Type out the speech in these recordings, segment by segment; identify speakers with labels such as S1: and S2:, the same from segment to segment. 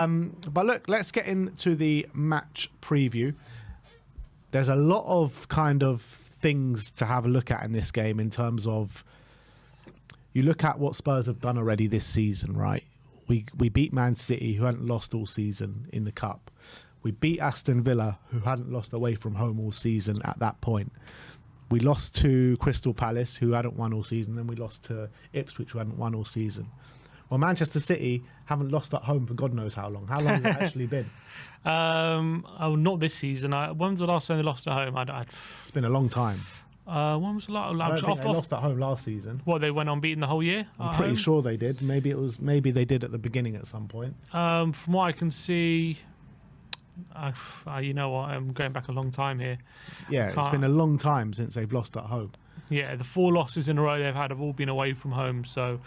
S1: But look, let's get into the match preview. There's a lot of kind of things to have a look at in this game in terms of, you look at what Spurs have done already this season, right? We beat Man City, who hadn't lost all season in the Cup. We beat Aston Villa, who hadn't lost away from home all season at that point. We lost to Crystal Palace, who hadn't won all season. Then we lost to Ipswich, who hadn't won all season. Well, Manchester City haven't lost at home for God knows how long. How long has it actually been?
S2: Not this season. When was the last time they lost at home?
S1: It's been a long time.
S2: When was the last?
S1: I don't think they lost at home last season.
S2: What, they went unbeaten the whole year?
S1: I'm pretty sure they did. Maybe they did at the beginning at some point.
S2: From what I can see, you know what? I'm going back a long time here.
S1: Yeah, it's been a long time since they've lost at home.
S2: Yeah, the 4 losses in a row they've had have all been away from home. So,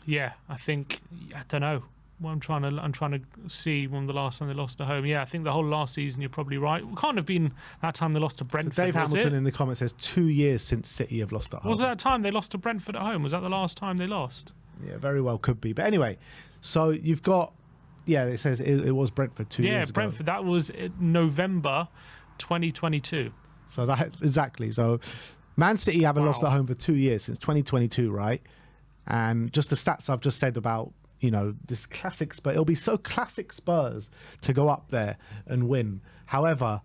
S2: yeah, I think, I don't know. Well, I'm trying to see when the last time they lost at home. Yeah, I think the whole last season, you're probably right. It can't have been that time they lost to Brentford.
S1: So Dave Hamilton in the comments says 2 years since City have lost at home.
S2: Was that time they lost to Brentford at home? Was that the last time they lost?
S1: Yeah, very well could be. But anyway, so you've got, yeah, it says it was Brentford 2 years ago.
S2: Yeah, Brentford. That was November 2022.
S1: So that, exactly. So Man City haven't lost at home for 2 years, since 2022, right? And just the stats I've just said about, you know, this classic Spurs, it'll be so classic Spurs to go up there and win. However,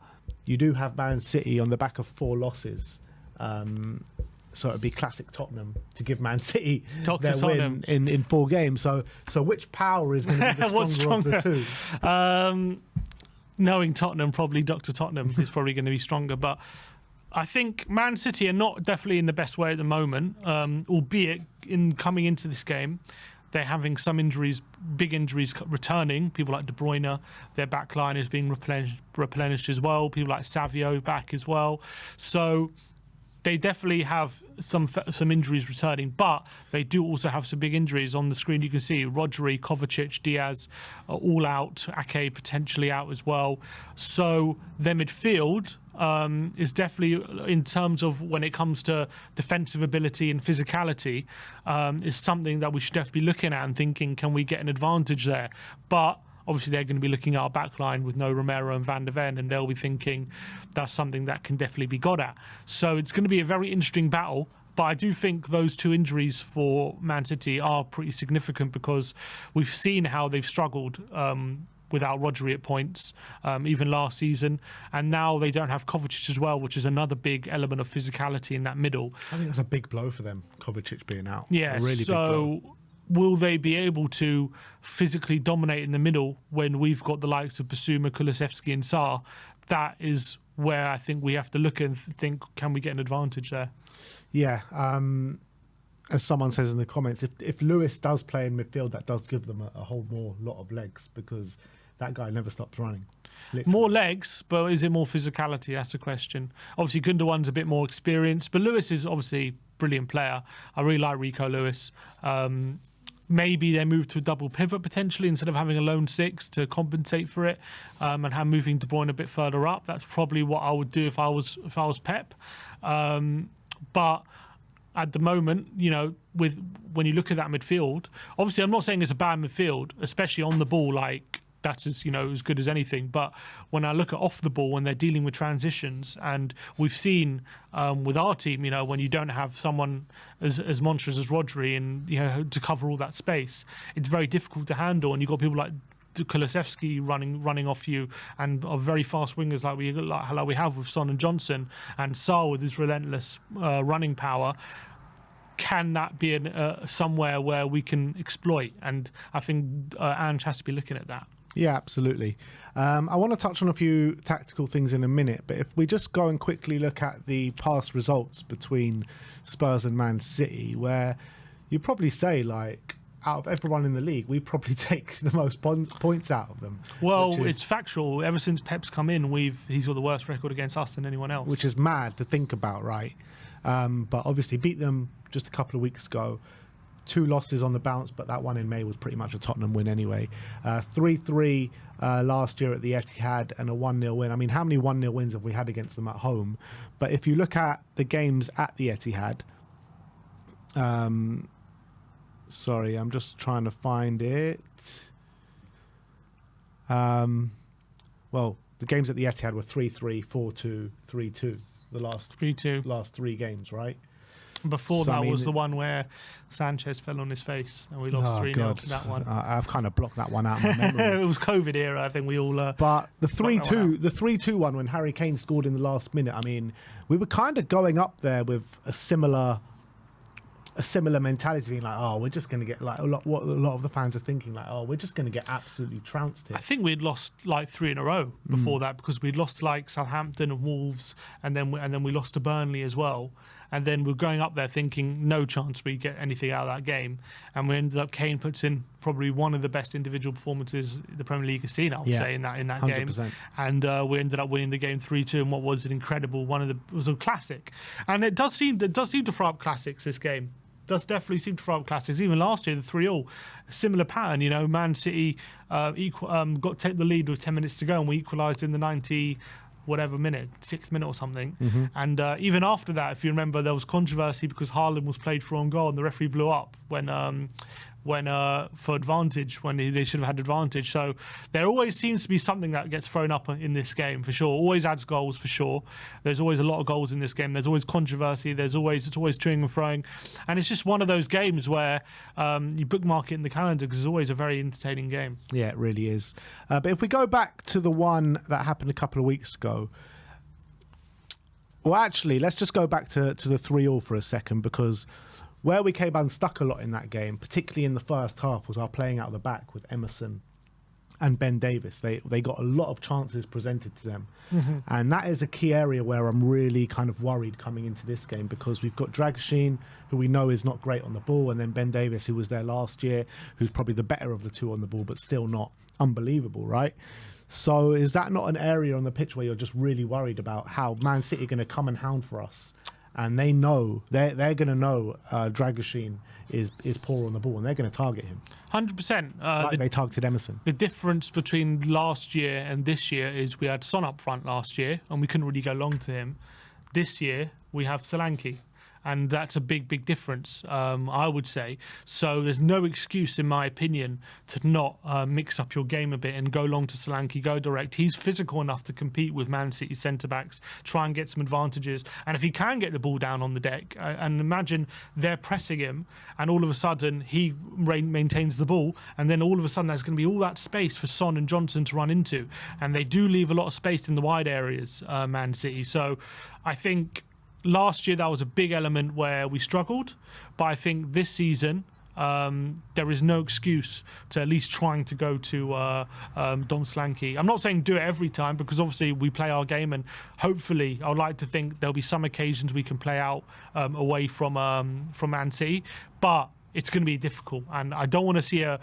S1: you do have Man City on the back of 4 losses. So it'd be classic Tottenham to give Man City their win in 4 games. So which power is going to be the stronger of the two?
S2: Knowing Tottenham, probably Dr. Tottenham is probably going to be stronger. But I think Man City are not definitely in the best way at the moment, albeit in coming into this game, they're having some injuries, big injuries returning. People like De Bruyne, their back line is being replenished as well. People like Savio back as well. So they definitely have some injuries returning, but they do also have some big injuries. On the screen you can see Rodri, Kovacic, Diaz are all out. Ake potentially out as well. So their midfield is definitely, in terms of when it comes to defensive ability and physicality, is something that we should definitely be looking at and thinking, can we get an advantage there? But obviously they're going to be looking at our back line with no Romero and Van der Ven, and they'll be thinking that's something that can definitely be got at. So it's going to be a very interesting battle. But I do think those 2 injuries for Man City are pretty significant, because we've seen how they've struggled without Rodri at points, even last season. And now they don't have Kovacic as well, which is another big element of physicality in that middle.
S1: I think that's a big blow for them, Kovacic being out.
S2: Yeah,
S1: really big blow.
S2: Will they be able to physically dominate in the middle when we've got the likes of Basuma, Kulusevski and Sarr? That is where I think we have to look and think, can we get an advantage there?
S1: Yeah, as someone says in the comments, if Lewis does play in midfield, that does give them a whole more lot of legs, because that guy never stops running. Literally. More
S2: legs, but is it more physicality? That's the question. Obviously, Gundogan's a bit more experienced, but Lewis is obviously a brilliant player. I really like Rico Lewis. Maybe they move to a double pivot potentially instead of having a lone 6 to compensate for it, and have moving De Bruyne a bit further up. That's probably what I would do if I was Pep. But at the moment, you know, when you look at that midfield, obviously I'm not saying it's a bad midfield, especially on the ball, like that's as, you know, as good as anything. But when I look at off the ball, when they're dealing with transitions, and we've seen with our team, you know, when you don't have someone as monstrous as Rodri and, you know, to cover all that space, it's very difficult to handle. And you've got people like Kulusevski running off you, and are very fast wingers like we have with Son and Johnson, and Sarr with his relentless running power. Can that be somewhere where we can exploit? And I think Ange has to be looking at that.
S1: Yeah, absolutely. I want to touch on a few tactical things in a minute, but if we just go and quickly look at the past results between Spurs and Man City, where you probably say, like, out of everyone in the league, we probably take the most points out of them.
S2: Well, it's factual. Ever since Pep's come in, he's got the worst record against us than anyone else.
S1: Which is mad to think about, right? But obviously beat them just a couple of weeks ago. 2 losses on the bounce, but that one in May was pretty much a Tottenham win anyway. 3-3 last year at the Etihad, and a 1-0 win. I mean, how many 1-0 wins have we had against them at home? But if you look at the games at the Etihad, sorry, I'm just trying to find it. Well, the games at the Etihad were 3-3, 4-2, 3-2. The last
S2: 3-2.
S1: last three games, right?
S2: Before that was the one where Sanchez fell on his face and we lost 3-0. That one.
S1: I've kind of blocked that one out of my memory.
S2: It was COVID era. I think we all.
S1: But the 3-2 one when Harry Kane scored in the last minute. I mean, we were kind of going up there with a similar mentality, being like, oh, we're just going to get like what a lot of the fans are thinking, like, oh, we're just going to get absolutely trounced here.
S2: I think we'd lost like 3 in a row before that, because we'd lost to like Southampton and Wolves, and then we lost to Burnley as well. And then we're going up there thinking no chance we get anything out of that game, and we ended up, Kane puts in probably one of the best individual performances the Premier League has seen, I would say, in that 100%. Game. And we ended up winning the game 3-2, and what was an incredible was a classic. And it does seem to throw up classics, this game. Does definitely seem to throw up classics. Even last year, the 3-3, similar pattern. You know, Man City got to take the lead with 10 minutes to go, and we equalised in the 90 whatever minute, 6th minute or something. And even after that, if you remember, there was controversy because Haaland was played for on goal, and the referee blew up when for advantage, when they should have had advantage. So there always seems to be something that gets thrown up in this game, for sure. Always adds goals, for sure. There's always a lot of goals in this game. There's always controversy. It's always toing and froing, and it's just one of those games where you bookmark it in the calendar because it's always a very entertaining game.
S1: Yeah, it really is. But if we go back to the one that happened a couple of weeks ago, well, actually, let's just go back to the 3-3 for a second, because where we came unstuck a lot in that game, particularly in the first half, was our playing out of the back with Emerson and Ben Davis. They got a lot of chances presented to them. And that is a key area where I'm really kind of worried coming into this game, because we've got Dragoshin, who we know is not great on the ball, and then Ben Davis, who was there last year, who's probably the better of the two on the ball, but still not unbelievable, right? So is that not an area on the pitch where you're just really worried about how Man City are going to come and hound for us? And they know they're going to know Dragoshin is poor on the ball, and they're going to target him.
S2: 100%.
S1: Like they targeted Emerson.
S2: The difference between last year and this year is we had Son up front last year, and we couldn't really go long to him. This year we have Solanke, and that's a big difference, I would say. So there's no excuse, in my opinion, to not mix up your game a bit and go long to Solanke, go direct. He's physical enough to compete with Man City centre-backs, try and get some advantages. And if he can get the ball down on the deck, and imagine they're pressing him, and all of a sudden he maintains the ball, and then all of a sudden there's going to be all that space for Son and Johnson to run into. And they do leave a lot of space in the wide areas, Man City. So I think last year that was a big element where we struggled, but I think this season there is no excuse to at least trying to go to Dom Solanke. I'm not saying do it every time, because obviously we play our game, and hopefully I would like to think there'll be some occasions we can play out away from Man City, but it's going to be difficult, and I don't want to see a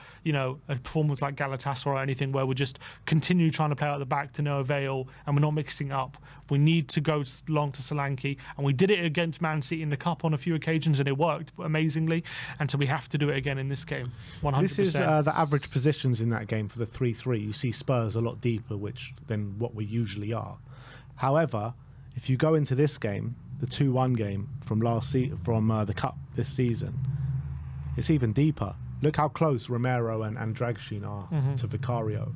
S2: performance like Galatasaray or anything where we just continue trying to play out the back to no avail and we're not mixing up. We need to go long to Solanke, and we did it against Man City in the Cup on a few occasions and it worked amazingly, and so we have to do it again in this game. 100%.
S1: This is the average positions in that game for the 3-3. You see Spurs a lot deeper than what we usually are. However, if you go into this game, the 2-1 game from the Cup this season, it's even deeper. Look how close Romero and Dragoshin are to Vicario.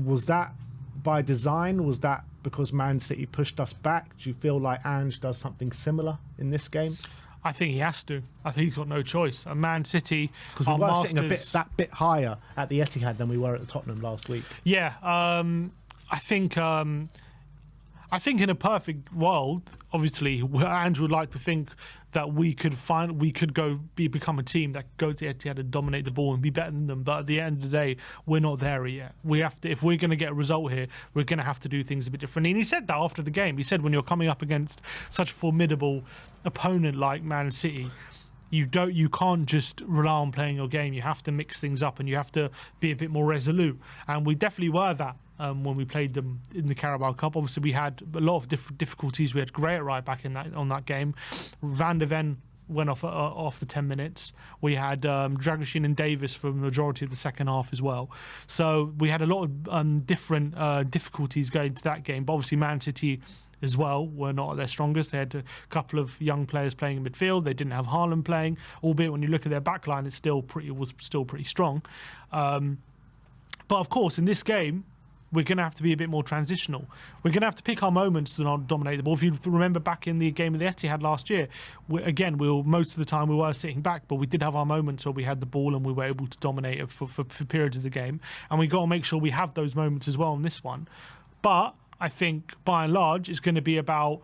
S1: Was that by design? Was that because Man City pushed us back? Do you feel like Ange does something similar in this game?
S2: I think he has to. I think he's got no choice. And Man City,
S1: because we were sitting that bit higher at the Etihad than we were at the Tottenham last week.
S2: Yeah, I think in a perfect world, obviously, Ange would like to think that we could become a team that could go to Etihad and dominate the ball and be better than them. But at the end of the day, we're not there yet. We have to, if we're going to get a result here, we're going to have to do things a bit differently. And he said that after the game. He said when you're coming up against such a formidable opponent like Man City, you can't just rely on playing your game. You have to mix things up and you have to be a bit more resolute. And we definitely were that. When we played them in the Carabao Cup, obviously we had a lot of difficulties. We had Gray at right back on that game. Van der Ven went off the 10 minutes. We had Dragoshin and Davis for the majority of the second half as well. So we had a lot of different difficulties going to that game. But obviously Man City as well were not at their strongest. They had a couple of young players playing in midfield. They didn't have Haaland playing, albeit when you look at their back line, it was still pretty strong. But of course, in this game, we're going to have to be a bit more transitional. We're going to have to pick our moments to not dominate the ball. If you remember back in the game of the Etihad last year, most of the time we were sitting back, but we did have our moments where we had the ball and we were able to dominate it for periods of the game. And we got to make sure we have those moments as well in this one. But I think by and large, it's going to be about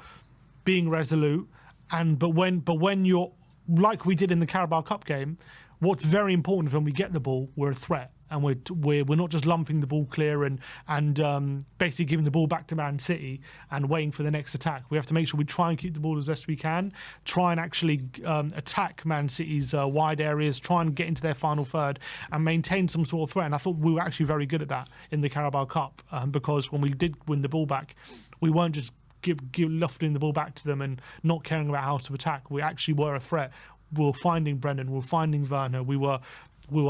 S2: being resolute. But when you're like we did in the Carabao Cup game, what's very important is when we get the ball, we're a threat. And we're not just lumping the ball clear and basically giving the ball back to Man City and waiting for the next attack. We have to make sure we try and keep the ball as best we can, try and actually attack Man City's wide areas, try and get into their final third and maintain some sort of threat. And I thought we were actually very good at that in the Carabao Cup because when we did win the ball back, we weren't just lofting the ball back to them and not caring about how to attack. We actually were a threat. We were finding Brennan, we were finding Werner, we were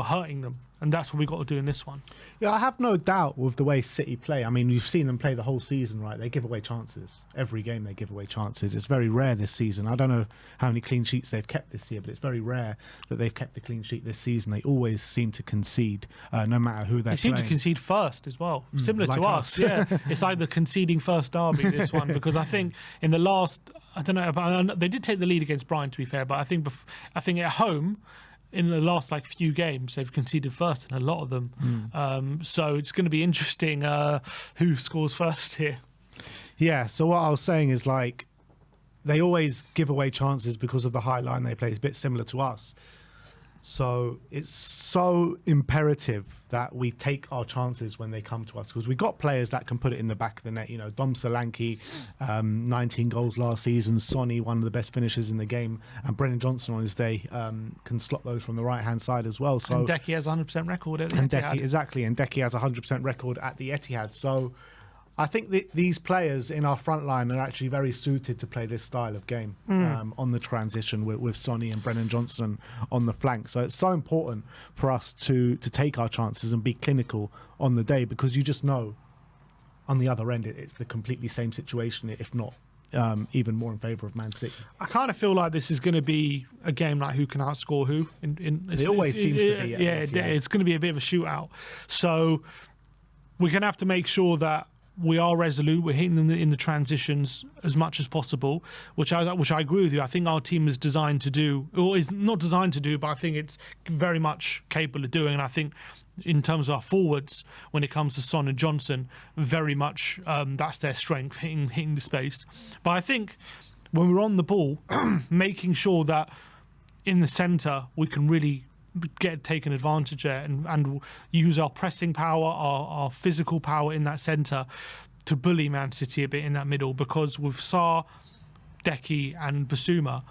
S2: hurting them. And that's what we've got to do in this one.
S1: Yeah, I have no doubt with the way City play. I mean, you've seen them play the whole season, right? They give away chances. Every game they give away chances. It's very rare this season. I don't know how many clean sheets they've kept this year, but it's very rare that they've kept the clean sheet this season. They always seem to concede, no matter who they're playing.
S2: They seem to concede first as well, similar like to us. Yeah, it's like the conceding first derby, this one, because I think in the last, I don't know, they did take the lead against Brighton, to be fair, but I think at home, in the last few games, they've conceded first in a lot of them. So it's going to be interesting who scores first here.
S1: Yeah, so what I was saying is they always give away chances because of the high line they play. It's a bit similar to us. So it's so imperative that we take our chances when they come to us because we've got players that can put it in the back of the net. You know, Dom Solanke, 19 goals last season. Sonny, one of the best finishers in the game. And Brennan Johnson on his day can slot those from the right-hand side as well. So,
S2: and Decky has a 100% record at the Etihad.
S1: Exactly, and Decky has a 100% record at the Etihad. So I think these players in our front line are actually very suited to play this style of game on the transition with Sonny and Brennan Johnson on the flank. So it's so important for us to take our chances and be clinical on the day because you just know on the other end it's the completely same situation, if not even more in favour of Man City.
S2: I kind of feel like this is going to be a game like who can outscore who.
S1: It always seems to be.
S2: Yeah, it's going to be a bit of a shootout. So we're going to have to make sure that we are resolute. We're hitting them in the transitions as much as possible, which I agree with you. I think our team is designed to do, or is not designed to do, but I think it's very much capable of doing. And I think in terms of our forwards, when it comes to Son and Johnson, very much that's their strength, hitting the space. But I think when we're on the ball, making sure that in the centre we can really get taken advantage of and use our pressing power, our physical power in that centre to bully Man City a bit in that middle, because with Sarr, Decky and Basuma,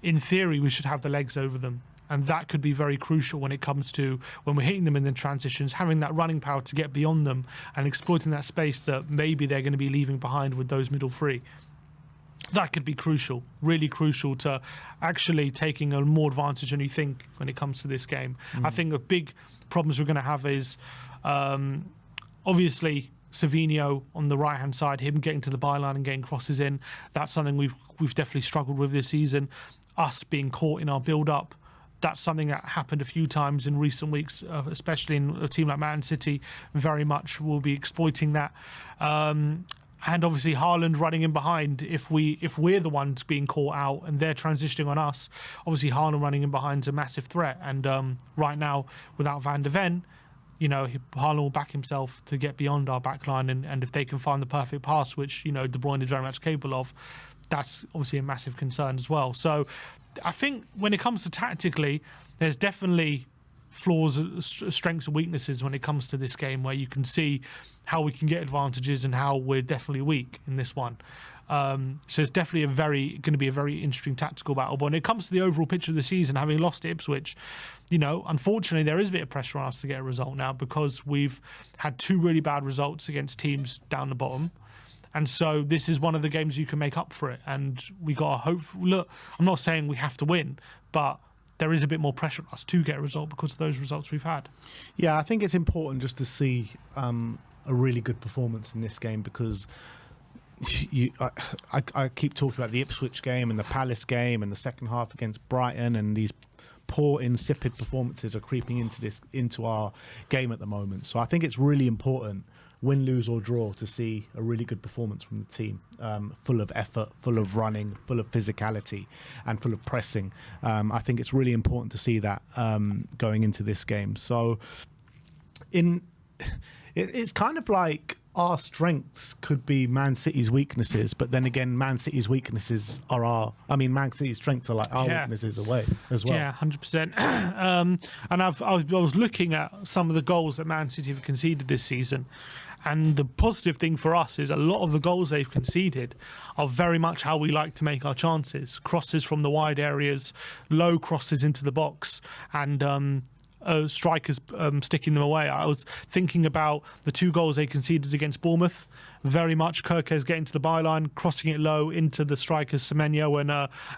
S2: in theory we should have the legs over them, and that could be very crucial when it comes to when we're hitting them in the transitions, having that running power to get beyond them and exploiting that space that maybe they're going to be leaving behind with those middle three. That could be crucial, really crucial to actually taking a more advantage than you think when it comes to this game. I think the big problems we're going to have is obviously Savinho on the right-hand side, him getting to the byline and getting crosses in. That's something we've definitely struggled with this season. Us being caught in our build-up, that's something that happened a few times in recent weeks, especially in a team like Man City. Very much will be exploiting that. And obviously Haaland running in behind. If we're the ones being caught out and they're transitioning on us, obviously Haaland running in behind is a massive threat. And right now, without Van de Ven, Haaland will back himself to get beyond our back line. And if they can find the perfect pass, which De Bruyne is very much capable of, that's obviously a massive concern as well. So I think when it comes to tactically, there's definitely flaws, strengths and weaknesses when it comes to this game, where you can see how we can get advantages and how we're definitely weak in this one. So it's definitely going to be a very interesting tactical battle. But when it comes to the overall picture of the season, having lost Ipswich, unfortunately there is a bit of pressure on us to get a result now, because we've had two really bad results against teams down the bottom. And so this is one of the games you can make up for it. And we got to hope. Look, I'm not saying we have to win, but there is a bit more pressure on us to get a result because of those results we've had.
S1: Yeah, I think it's important just to see a really good performance in this game, because I keep talking about the Ipswich game and the Palace game and the second half against Brighton and these poor, insipid performances are creeping into our game at the moment. So I think it's really important, win, lose or draw, to see a really good performance from the team, full of effort, full of running, full of physicality and full of pressing. I think it's really important to see that going into this game. So it's kind of like our strengths could be Man City's weaknesses, but then again, Man City's weaknesses are Man City's strengths are like our weaknesses away as well.
S2: Yeah, 100%. And I was looking at some of the goals that Man City have conceded this season, and the positive thing for us is a lot of the goals they've conceded are very much how we like to make our chances. Crosses from the wide areas, low crosses into the box, and strikers sticking them away. I was thinking about the 2 goals they conceded against Bournemouth. Very much Kirkes getting to the byline, crossing it low into the strikers Semenyo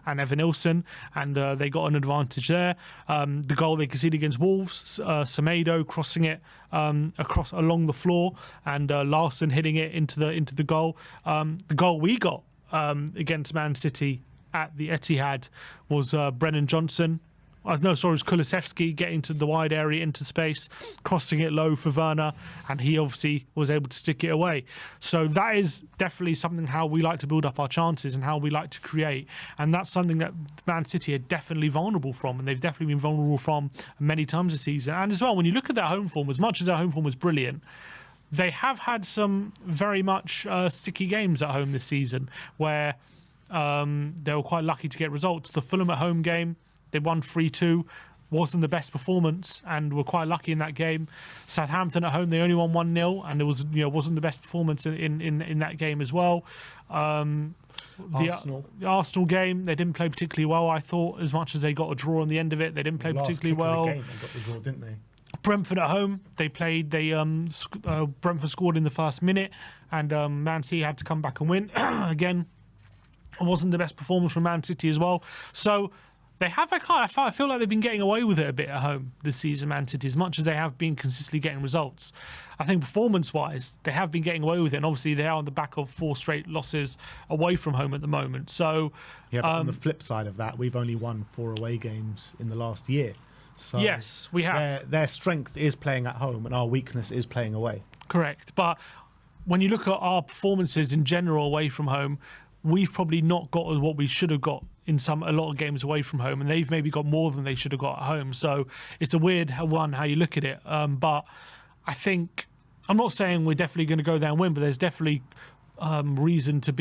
S2: and Evan Nilsson, and they got an advantage there. The goal they conceded against Wolves, Semedo crossing it across along the floor, and Larson hitting it into the goal. The goal we got against Man City at the Etihad was Brennan Johnson. It was Kulusevski getting to the wide area into space, crossing it low for Werner, and he obviously was able to stick it away. So that is definitely something how we like to build up our chances and how we like to create. And that's something that Man City are definitely vulnerable from, and they've definitely been vulnerable from many times this season. And as well, when you look at their home form, as much as their home form was brilliant, they have had some very much sticky games at home this season where they were quite lucky to get results. The Fulham at home game, they won 3-2, wasn't the best performance, and were quite lucky in that game. Southampton at home, they only won 1-0, and it was wasn't the best performance in that game as well. The Arsenal game, they didn't play particularly well, I thought, as much as they got a draw on the end of it. They didn't play particularly well.
S1: Game, they got the draw, didn't they?
S2: Brentford at home, Brentford scored in the first minute, and Man City had to come back and win. Again, it wasn't the best performance from Man City as well. So they have, I feel like they've been getting away with it a bit at home this season, Man City, as much as they have been consistently getting results. I think performance-wise, they have been getting away with it, and obviously they are on the back of 4 straight losses away from home at the moment. So,
S1: yeah, but on the flip side of that, we've only won 4 away games in the last year. So
S2: yes, we have.
S1: Their strength is playing at home, and our weakness is playing away.
S2: Correct, but when you look at our performances in general away from home, we've probably not got what we should have got in a lot of games away from home, and they've maybe got more than they should have got at home. So it's a weird one how you look at it. But I think, I'm not saying we're definitely going to go there and win, but there's definitely reason to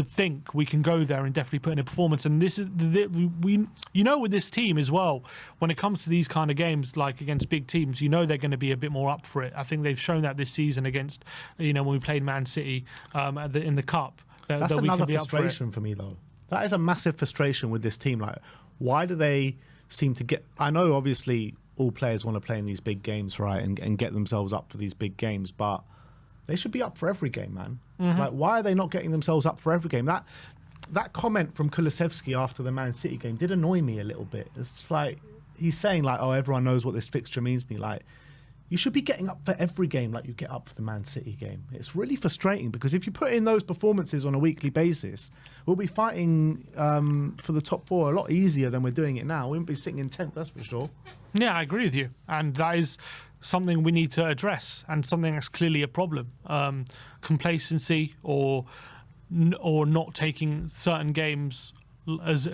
S2: think we can go there and definitely put in a performance. And this is with this team as well, when it comes to these kind of games, like against big teams, they're going to be a bit more up for it. I think they've shown that this season against, when we played Man City in the cup.
S1: That's another frustration for me, though. That is a massive frustration with this team. Like, why do they seem to get... I know, obviously, all players want to play in these big games, right, and get themselves up for these big games, but they should be up for every game, man. Mm-hmm. Like, why are they not getting themselves up for every game? That comment from Kulusevski after the Man City game did annoy me a little bit. It's just like, he's saying, like, oh, everyone knows what this fixture means to me. Like, you should be getting up for every game like you get up for the Man City game. It's really frustrating because if you put in those performances on a weekly basis, we'll be fighting for the top 4 a lot easier than we're doing it now. We won't be sitting in 10th, that's for sure.
S2: Yeah, I agree with you. And that is something we need to address, and something that's clearly a problem. Complacency or not taking certain games as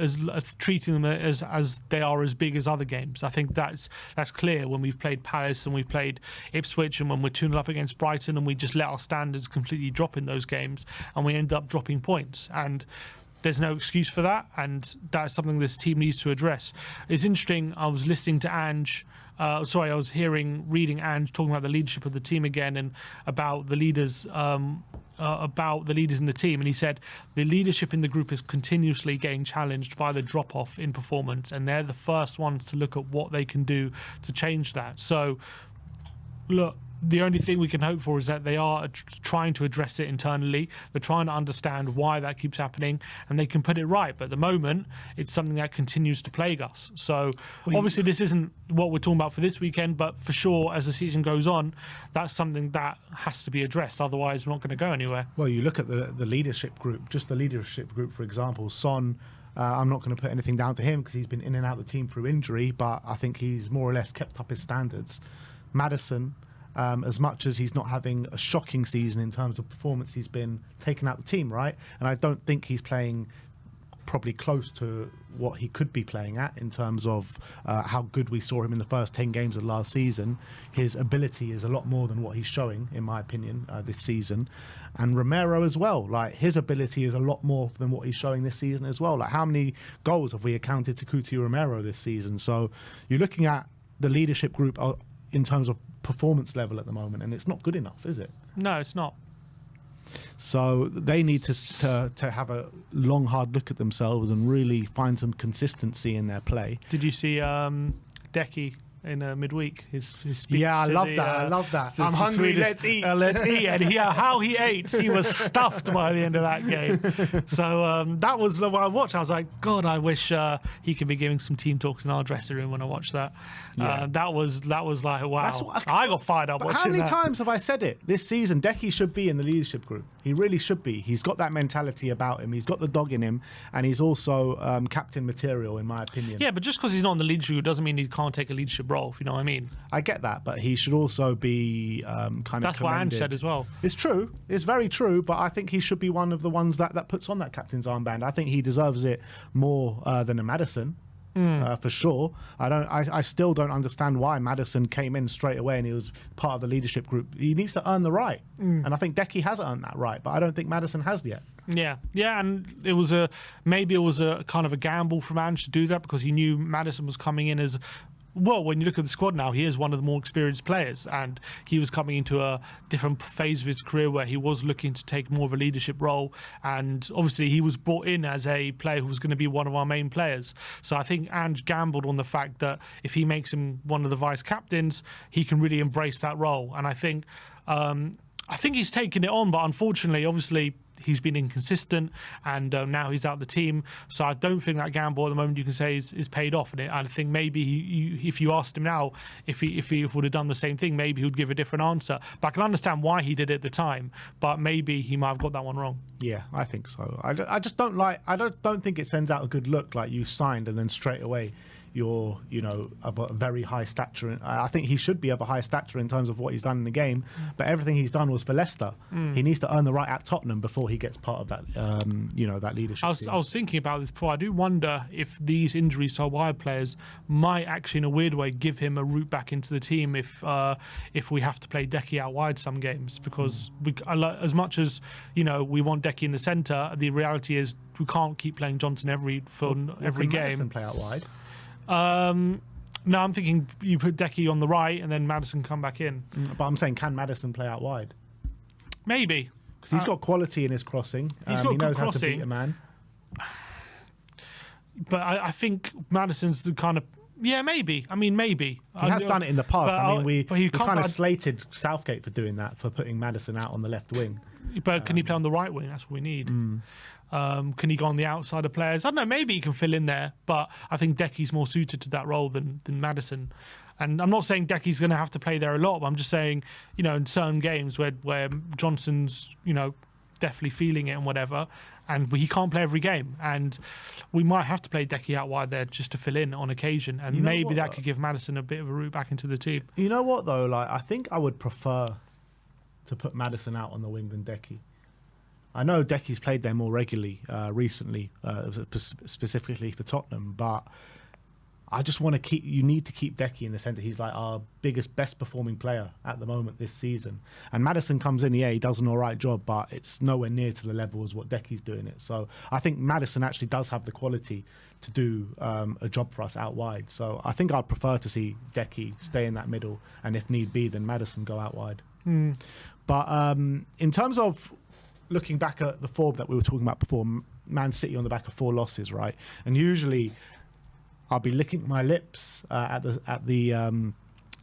S2: treating them as they are as big as other games. I think that's clear when we've played Palace and we've played Ipswich, and when we're 2-0 up against Brighton and we just let our standards completely drop in those games and we end up dropping points. And there's no excuse for that, and that's something this team needs to address. It's interesting, I was listening to Ange, I was reading Ange talking about the leadership of the team again, and about the leaders in the team, and he said the leadership in the group is continuously getting challenged by the drop-off in performance, and they're the first ones to look at what they can do to change that. So, look, the only thing we can hope for is that they are trying to address it internally. They're trying to understand why that keeps happening, and they can put it right. But at the moment, it's something that continues to plague us. So obviously this isn't what we're talking about for this weekend, but for sure, as the season goes on, that's something that has to be addressed. Otherwise, we're not going to go anywhere.
S1: Well, you look at the leadership group, just the leadership group, for example, Son, I'm not going to put anything down to him because he's been in and out of the team through injury, but I think he's more or less kept up his standards. Maddison, as much as he's not having a shocking season in terms of performance, he's been taken out the team, right? And I don't think he's playing probably close to what he could be playing at in terms of how good we saw him in the first 10 games of last season. His ability is a lot more than what he's showing, in my opinion, this season. And Romero as well, like his ability is a lot more than what he's showing this season as well. Like how many goals have we accounted to Cuti Romero this season? So you're looking at the leadership group in terms of performance level at the moment, and it's not good enough, is it?
S2: No, it's not.
S1: So they need to have a long, hard look at themselves and really find some consistency in their play.
S2: Did you see Decky in midweek? His speech.
S1: Yeah, I love that. I love that. I'm hungry. Let's eat.
S2: Let's eat. And how he ate, he was stuffed by the end of that game. So that was what I watched. I was like, God, I wish he could be giving some team talks in our dressing room when I watched that.
S1: Yeah.
S2: That was like, wow. I got fired up watching that.
S1: How many times have I said it this season? Decky should be in the leadership group. He really should be. He's got that mentality about him. He's got the dog in him, and he's also captain material, in my opinion.
S2: Yeah, but just because he's not in the leadership group doesn't mean he can't take a leadership role, if you know what I mean.
S1: I get that, but he should also be kind of
S2: That's what Ange
S1: commended.
S2: said as well.
S1: It's true. It's very true, but I think he should be one of the ones that puts on that captain's armband. I think he deserves it more than a Maddison. For sure. I still don't understand why Maddison came in straight away and he was part of the leadership group. He needs to earn the right, and I think Decky has earned that right, but I don't think Maddison has yet.
S2: Yeah, and it was maybe it was a kind of a gamble from Ange to do that because he knew Maddison was coming in as. Well, when you look at the squad now, he is one of the more experienced players, and he was coming into a different phase of his career where he was looking to take more of a leadership role, and obviously he was brought in as a player who was going to be one of our main players. So I think Ange gambled on the fact that if he makes him one of the vice captains, he can really embrace that role, and I think he's taken it on, but unfortunately, obviously, he's been inconsistent, and now he's out of the team. So I don't think that gamble at the moment you can say is paid off. And I think maybe if you asked him now if he would have done the same thing, maybe he would give a different answer. But I can understand why he did it at the time. But maybe he might have got that one wrong.
S1: Yeah, I think so. I just don't like. I don't think it sends out a good look. Like you signed and then straight away you're, of a very high stature. I think he should be of a high stature in terms of what he's done in the game, but everything he's done was for Leicester. He needs to earn the right at Tottenham before he gets part of that, that leadership team.
S2: I was thinking about this before. I do wonder if these injuries to our wide players might actually, in a weird way, give him a route back into the team if we have to play Decky out wide some games, because as much as we want Decky in the centre, the reality is we can't keep playing Johnson every game.
S1: Maddison play out wide?
S2: No, I'm thinking you put Decky on the right and then Maddison come back in.
S1: But I'm saying, can Maddison play out wide?
S2: Maybe.
S1: Because he's got quality in his crossing. He knows how to beat a man.
S2: But I think Maddison's the kind of... Yeah, maybe. I mean, maybe.
S1: He has done it in the past. We kind of
S2: but
S1: slated Southgate for doing that, for putting Maddison out on the left wing.
S2: But can he play on the right wing? That's what we need. Can he go on the outside of players? I don't know, maybe he can fill in there, but I think Decky's more suited to that role than Maddison. And I'm not saying Decky's going to have to play there a lot, but I'm just saying, in certain games where Johnson's, definitely feeling it and whatever, and he can't play every game, and we might have to play Decky out wide there just to fill in on occasion, and maybe that could give Maddison a bit of a route back into the team. You
S1: know what, though? I think I would prefer to put Maddison out on the wing than Decky. I know Decky's played there more regularly recently, specifically for Tottenham, but I just want to you need to keep Decky in the centre. He's like our best performing player at the moment this season. And Maddison comes in, he does an all right job, but it's nowhere near to the level as what Decky's doing it. So I think Maddison actually does have the quality to do a job for us out wide. So I think I'd prefer to see Decky stay in that middle, and if need be, then Maddison go out wide. But in terms of looking back at the form that we were talking about before, Man City on the back of 4 losses, right? And usually I'll be licking my lips at the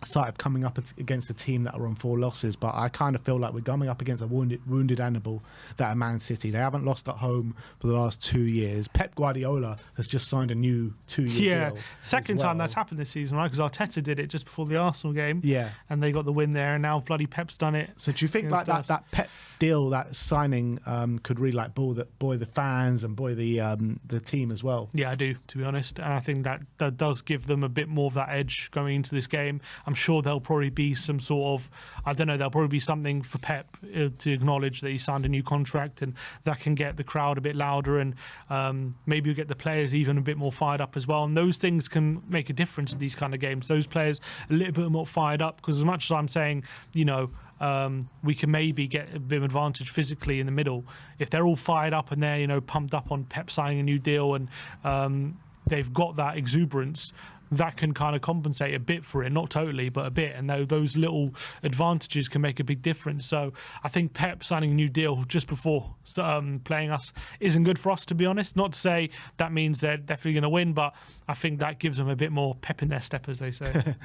S1: sight of coming up against a team that are on 4 losses, but I kind of feel like we're coming up against a wounded animal that are Man City. They haven't lost at home for the last 2 years. Pep Guardiola has just signed a new 2-year deal.
S2: Second time that's happened this season, right? Because Arteta did it just before the Arsenal game.
S1: Yeah.
S2: And they got the win there, and now bloody Pep's done it.
S1: So do you think like that Pep deal, that signing, could really like buoy the fans and buoy the team as well?
S2: Yeah, I do, to be honest. And I think that does give them a bit more of that edge going into this game. I'm sure there'll probably be some sort of, I don't know, there'll probably be something for Pep to acknowledge that he signed a new contract, and that can get the crowd a bit louder, and maybe you'll get the players even a bit more fired up as well. And those things can make a difference in these kind of games. Those players a little bit more fired up, because as much as I'm saying, you know, we can maybe get a bit of advantage physically in the middle. If they're all fired up and they're, you know, pumped up on Pep signing a new deal, and they've got that exuberance, that can kind of compensate a bit for it, not totally, but a bit. And those little advantages can make a big difference. So I think Pep signing a new deal just before playing us isn't good for us, to be honest. Not to say that means they're definitely going to win, but I think that gives them a bit more pep in their step, as they say.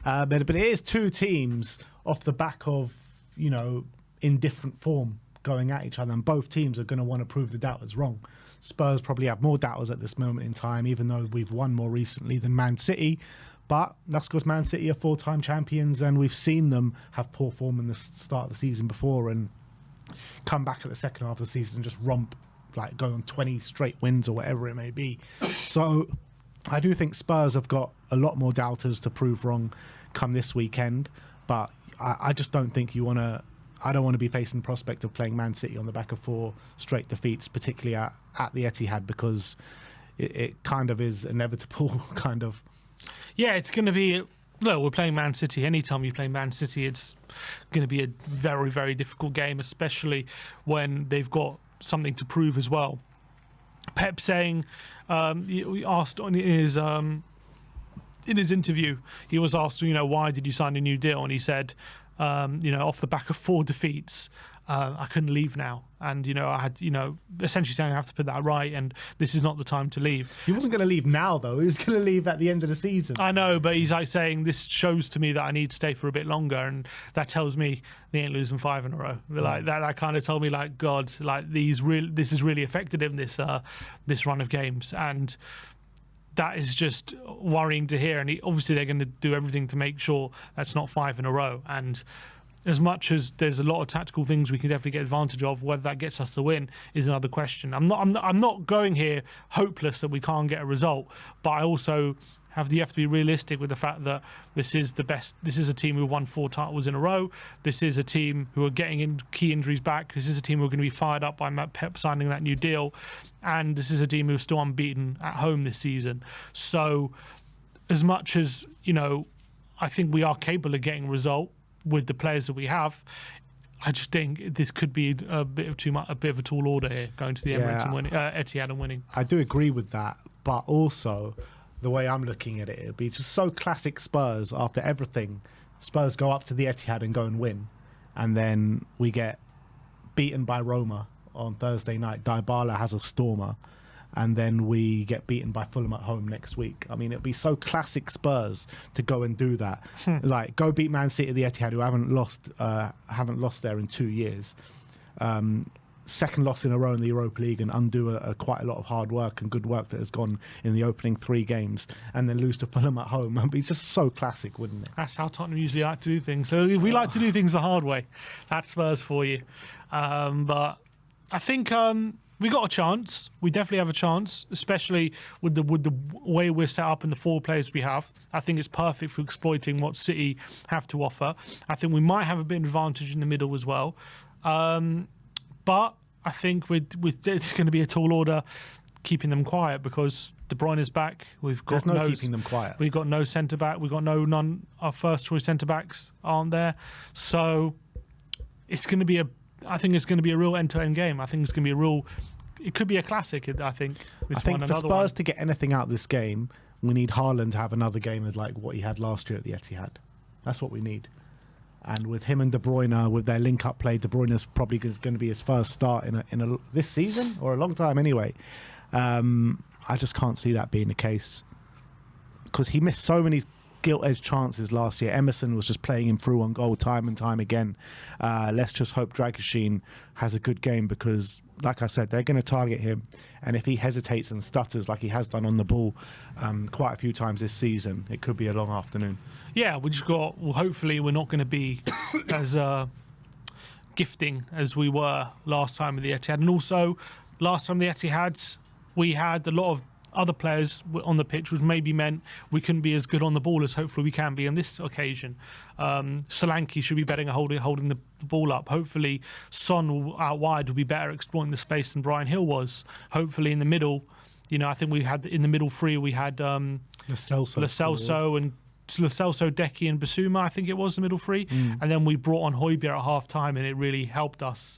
S1: But it is 2 teams off the back of, you know, in different form going at each other, and both teams are going to want to prove the doubters wrong. Spurs probably have more doubters at this moment in time, even though we've won more recently than Man City. But that's because Man City are 4-time champions, and we've seen them have poor form in the start of the season before and come back at the second half of the season and just romp, like go on 20 straight wins or whatever it may be. So I do think Spurs have got a lot more doubters to prove wrong come this weekend. But I just don't think you want to... I don't want to be facing the prospect of playing Man City on the back of 4 straight defeats, particularly at the Etihad, because it kind of is inevitable, kind of.
S2: Yeah, it's going to be... Look, we're playing Man City. Anytime you play Man City, it's going to be a very, very difficult game, especially when they've got something to prove as well. Pep saying, we asked in his interview, he was asked, you know, why did you sign a new deal? And he said, you know, off the back of 4 defeats, I couldn't leave now. And, you know, I had, you know, essentially saying I have to put that right, and this is not the time to leave.
S1: He wasn't going to leave now, though. He was going to leave at the end of the season.
S2: I know, but he's like saying this shows to me that I need to stay for a bit longer, and that tells me they ain't losing 5 in a row. Like that kind of told me, like, God, like this has really affected him, this run of games, and that is just worrying to hear. And obviously they're going to do everything to make sure that's not 5 in a row. And as much as there's a lot of tactical things we can definitely get advantage of, whether that gets us the win is another question. I'm not going here hopeless that we can't get a result, but I also you have to be realistic with the fact that this is a team who won 4 titles in a row. This is a team who are getting in key injuries back. This is a team who are going to be fired up by Matt Pep signing that new deal. And this is a team who are still unbeaten at home this season. So as much as, you know, I think we are capable of getting a result with the players that we have, I just think this could be a bit of a tall order here, going to the Emirates and winning, Etihad and winning.
S1: I do agree with that, but also the way I'm looking at it, it'd be just so classic Spurs. After everything, Spurs go up to the Etihad and go and win, and then we get beaten by Roma on Thursday night. Dybala has a stormer, and then we get beaten by Fulham at home next week. I mean, it'd be so classic Spurs to go and do that. Like, go beat Man City at the Etihad, who haven't lost there in 2 years. Second loss in a row in the Europa League, and undo quite a lot of hard work and good work that has gone in the opening 3 games, and then lose to Fulham at home. It'd be just so classic, wouldn't it?
S2: That's how Tottenham usually like to do things. So if we like to do things the hard way, that's Spurs for you. But I think we got a chance. We definitely have a chance, especially with the way we're set up and the 4 players we have. I think it's perfect for exploiting what City have to offer. I think we might have a bit of advantage in the middle as well. But I think it's going to be a tall order keeping them quiet, because De Bruyne is back.
S1: There's no keeping them quiet.
S2: We've got no centre back. We've got none. Our first choice centre backs aren't there. So it's going to be I think it's going to be a real end-to-end game. I think it's going to be it could be a classic, I think.
S1: I think for Spurs to get anything out of this game, we need Haaland to have another game of like what he had last year at the Etihad. That's what we need. And with him and De Bruyne, with their link-up play, De Bruyne is probably going to be his first start in this season, or a long time anyway. I just can't see that being the case, because he missed so many gilt-edged chances last year. Emerson was just playing him through on goal time and time again. Let's just hope Dragusin has a good game because, like I said, they're going to target him. And if he hesitates and stutters like he has done on the ball quite a few times this season, it could be a long afternoon.
S2: Yeah, we just got. Well, hopefully, we're not going to be as gifting as we were last time at the Etihad. And also, last time at the Etihad, we had a lot of other players on the pitch, which maybe meant we couldn't be as good on the ball as hopefully we can be on this occasion. Solanke should be better at holding the ball up. Hopefully, Son out wide will be better exploiting the space than Brian Hill was. Hopefully, in the middle, I think we had in the middle three, we had Lo Celso and Lo Celso, Deki and Basuma, I think it was the middle three. And then we brought on Højbjerg at half time and it really helped us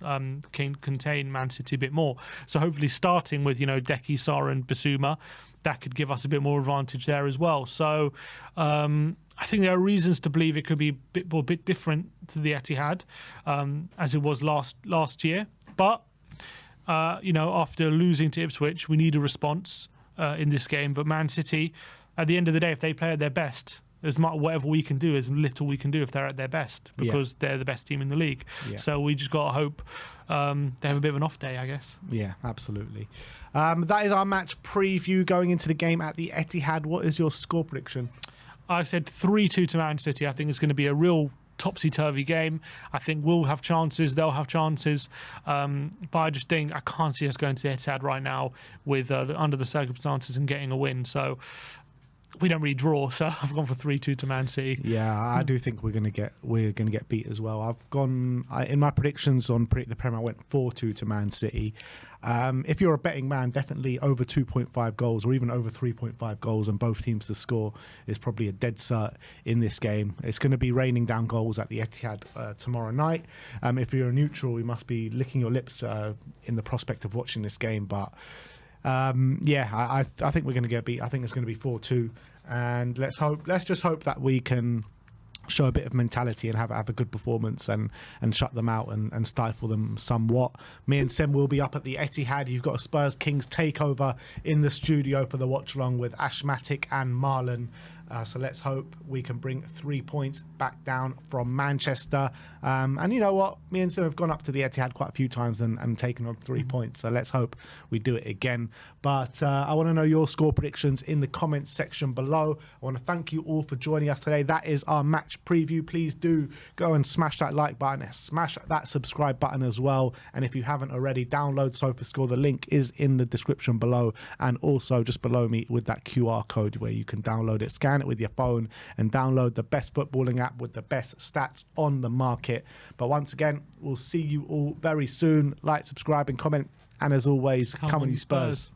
S2: contain Man City a bit more. So hopefully starting with, Deki, Sarr and Basuma, that could give us a bit more advantage there as well. So I think there are reasons to believe it could be a bit different to the Etihad as it was last year. But, after losing to Ipswich, we need a response in this game. But Man City, at the end of the day, if they play at their best, as much whatever we can do, as little we can do if they're at their best, because they're the best team in the league. Yeah. So we just got to hope they have a bit of an off day, I guess.
S1: Yeah, absolutely. That is our match preview going into the game at the Etihad. What is your score prediction?
S2: I said 3-2 to Man City. I think it's going to be a real topsy-turvy game. I think we'll have chances, they'll have chances, but I just think I can't see us going to the Etihad right now with under the circumstances and getting a win. So we don't really draw, so I've gone for 3-2 to Man City.
S1: Yeah, I do think we're gonna get beat as well. I've gone in my predictions on the Premier. I went 4-2 to Man City. If you're a betting man, definitely over 2.5 goals or even over 3.5 goals and both teams to score is probably a dead cert in this game. It's going to be raining down goals at the Etihad tomorrow night. If you're a neutral, you must be licking your lips in the prospect of watching this game, but I think we're going to get beat. I think it's going to be 4-2, and let's just hope that we can show a bit of mentality and have a good performance and shut them out and stifle them somewhat. Me and Sim will be up at the Etihad. You've got a Spurs Kings takeover in the studio for the watch along with Ashmatic and Marlon. So let's hope we can bring 3 points back down from Manchester. And you know what? Me and Sim have gone up to the Etihad quite a few times and taken on 3 points. So let's hope we do it again. But I want to know your score predictions in the comments section below. I want to thank you all for joining us today. That is our match preview. Please do go and smash that like button, smash that subscribe button as well. And if you haven't already, download SofaScore. The link is in the description below, and also just below me with that QR code where you can download it, scan it with your phone and download the best footballing app with the best stats on the market. But once again, we'll see you all very soon. Like, subscribe and comment, and as always, come on you Spurs.